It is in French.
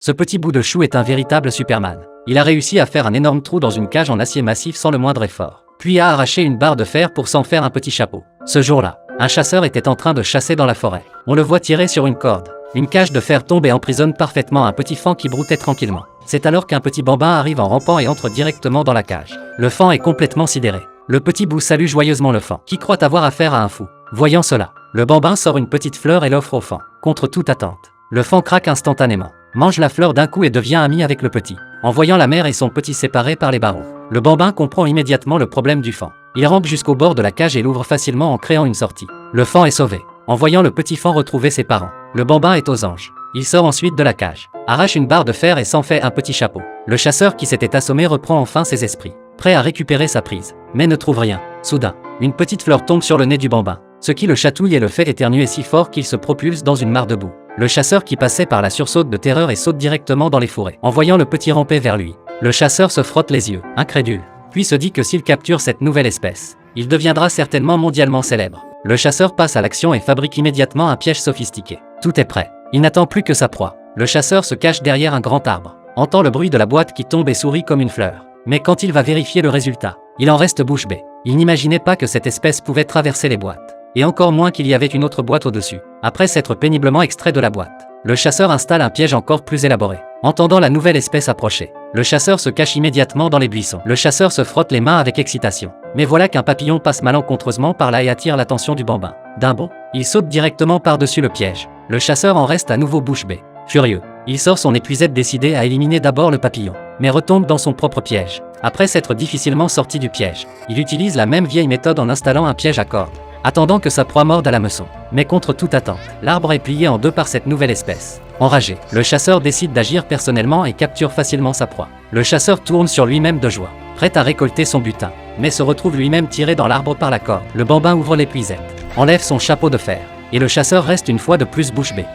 Ce petit bout de chou est un véritable Superman. Il a réussi à faire un énorme trou dans une cage en acier massif sans le moindre effort. Puis a arraché une barre de fer pour s'en faire un petit chapeau. Ce jour-là, un chasseur était en train de chasser dans la forêt. On le voit tirer sur une corde. Une cage de fer tombe et emprisonne parfaitement un petit faon qui broutait tranquillement. C'est alors qu'un petit bambin arrive en rampant et entre directement dans la cage. Le faon est complètement sidéré. Le petit bout salue joyeusement le faon, qui croit avoir affaire à un fou. Voyant cela, le bambin sort une petite fleur et l'offre au faon, contre toute attente. Le faon craque instantanément, mange la fleur d'un coup et devient ami avec le petit. En voyant la mère et son petit séparés par les barreaux, le bambin comprend immédiatement le problème du faon. Il rampe jusqu'au bord de la cage et l'ouvre facilement en créant une sortie. Le faon est sauvé. En voyant le petit faon retrouver ses parents, le bambin est aux anges. Il sort ensuite de la cage, arrache une barre de fer et s'en fait un petit chapeau. Le chasseur qui s'était assommé reprend enfin ses esprits, prêt à récupérer sa prise, mais ne trouve rien. Soudain, une petite fleur tombe sur le nez du bambin, ce qui le chatouille et le fait éternuer si fort qu'il se propulse dans une mare de boue. Le chasseur qui passait par la sursaute de terreur et saute directement dans les fourrés. En voyant le petit ramper vers lui, le chasseur se frotte les yeux, incrédule, puis se dit que s'il capture cette nouvelle espèce, il deviendra certainement mondialement célèbre. Le chasseur passe à l'action et fabrique immédiatement un piège sophistiqué. Tout est prêt. Il n'attend plus que sa proie. Le chasseur se cache derrière un grand arbre, entend le bruit de la boîte qui tombe et sourit comme une fleur. Mais quand il va vérifier le résultat, il en reste bouche bée. Il n'imaginait pas que cette espèce pouvait traverser les boîtes, et encore moins qu'il y avait une autre boîte au-dessus. Après s'être péniblement extrait de la boîte, le chasseur installe un piège encore plus élaboré. Entendant la nouvelle espèce approcher, le chasseur se cache immédiatement dans les buissons. Le chasseur se frotte les mains avec excitation. Mais voilà qu'un papillon passe malencontreusement par là et attire l'attention du bambin. D'un bond, il saute directement par-dessus le piège. Le chasseur en reste à nouveau bouche bée. Furieux, il sort son épuisette décidé à éliminer d'abord le papillon, mais retombe dans son propre piège. Après s'être difficilement sorti du piège, il utilise la même vieille méthode en installant un piège à cordes, attendant que sa proie morde à l'hameçon. Mais contre toute attente, l'arbre est plié en deux par cette nouvelle espèce. Enragé, le chasseur décide d'agir personnellement et capture facilement sa proie. Le chasseur tourne sur lui-même de joie, prêt à récolter son butin, mais se retrouve lui-même tiré dans l'arbre par la corde. Le bambin ouvre l'épuisette, enlève son chapeau de fer, et le chasseur reste une fois de plus bouche bée.